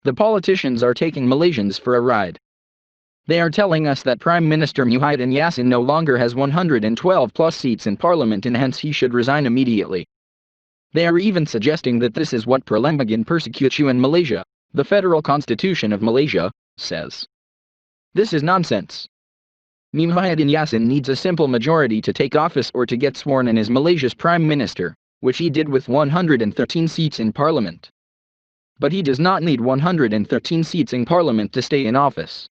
The politicians are taking Malaysians for a ride. They are telling us that Prime Minister Muhyiddin Yassin no longer has 112 plus seats in parliament and hence he should resign immediately. They are even suggesting that this is what perlembagaan persecutes you in Malaysia, the federal constitution of Malaysia, says. This is nonsense. Muhyiddin Yassin needs a simple majority to take office or to get sworn in as Malaysia's Prime Minister, which he did with 113 seats in parliament. But he does not need 113 seats in parliament to stay in office.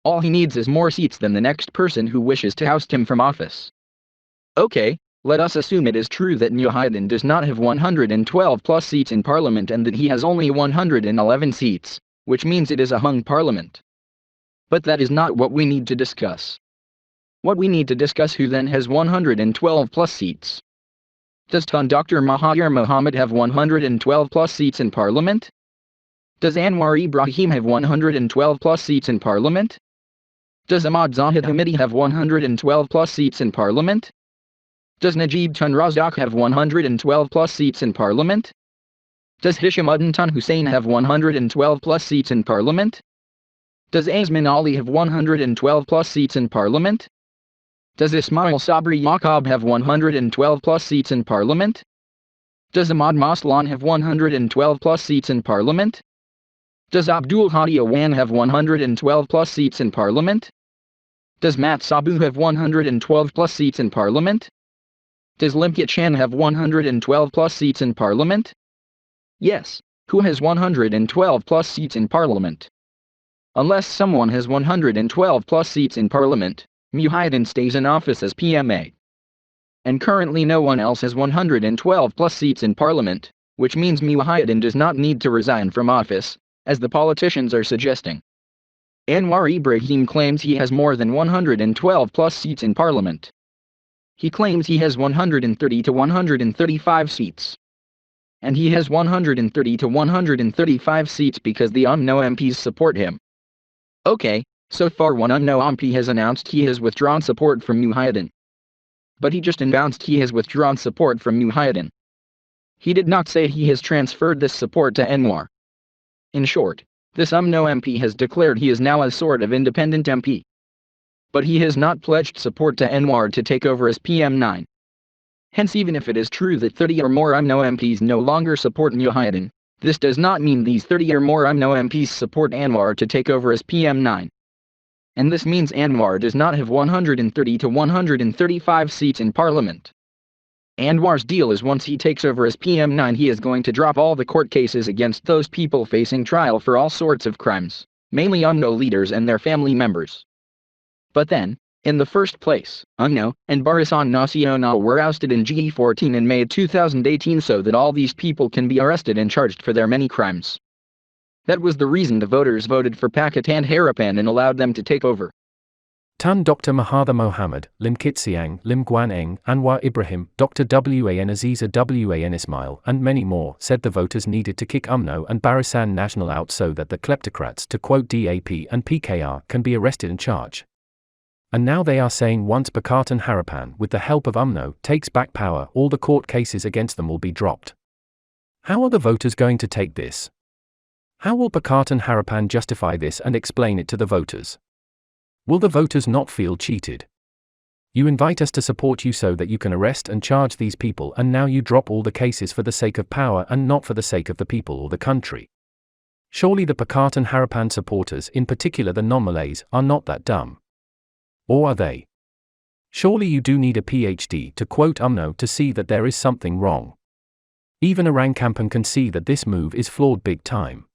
All he needs is more seats than the next person who wishes to oust him from office. Okay, let us assume it is true that Muhyiddin does not have 112 plus seats in parliament and that he has only 111 seats, which means it is a hung parliament. But that is not what we need to discuss. What we need to discuss who then has 112 plus seats. Does Tun Dr. Mahathir Mohamad have 112 plus seats in parliament? Does Anwar Ibrahim have 112 plus seats in parliament? Does Ahmad Zahid Hamidi have 112 plus seats in parliament? Does Najib Tun Razak have 112 plus seats in parliament? Does Hishamuddin Tun Hussein have 112 plus seats in parliament? Does Azman Ali have 112 plus seats in parliament? Does Ismail Sabri Yaqub have 112 plus seats in parliament? Does Ahmad Maslan have 112 plus seats in parliament? Does Abdul Hadi Awan have 112 plus seats in parliament? Does Mat Sabu have 112 plus seats in parliament? Does Lim Kit Chan have 112 plus seats in parliament? Yes, who has 112 plus seats in parliament? Unless someone has 112 plus seats in parliament, Muhyiddin stays in office as PMA. And currently no one else has 112 plus seats in parliament, which means Muhyiddin does not need to resign from office, as the politicians are suggesting. Anwar Ibrahim claims he has more than 112 plus seats in parliament. He claims he has 130 to 135 seats. And he has 130 to 135 seats because the UMNO MPs support him. Okay, so far one UMNO MP has announced he has withdrawn support from Muhyiddin. But he just announced he has withdrawn support from Muhyiddin. He did not say he has transferred this support to Anwar. In short, this UMNO MP has declared he is now a sort of independent MP. But he has not pledged support to Anwar to take over as PM9. Hence even if it is true that 30 or more UMNO MPs no longer support Muhyiddin, this does not mean these 30 or more UMNO MPs support Anwar to take over as PM9. And this means Anwar does not have 130 to 135 seats in parliament. Anwar's deal is once he takes over as PM9 he is going to drop all the court cases against those people facing trial for all sorts of crimes, mainly UMNO leaders and their family members. But then, in the first place, UMNO and Barisan Nasional were ousted in G14 in May 2018 so that all these people can be arrested and charged for their many crimes. That was the reason the voters voted for Pakatan Harapan and allowed them to take over. Tun Dr. Mahathir Mohamad, Lim Kit Siang, Lim Guan Eng, Anwar Ibrahim, Dr. Wan Aziza Wan Ismail, and many more said the voters needed to kick UMNO and Barisan Nasional out so that the kleptocrats, to quote DAP and PKR, can be arrested and charged. And now they are saying once Pakatan Harapan, with the help of UMNO, takes back power, all the court cases against them will be dropped. How are the voters going to take this? How will Pakatan Harapan justify this and explain it to the voters? Will the voters not feel cheated? You invite us to support you so that you can arrest and charge these people, and now you drop all the cases for the sake of power and not for the sake of the people or the country. Surely the Pakatan Harapan supporters, in particular the non-Malays, are not that dumb. Or are they? Surely you do need a PhD to quote UMNO to see that there is something wrong. Even Orang Kampan can see that this move is flawed big time.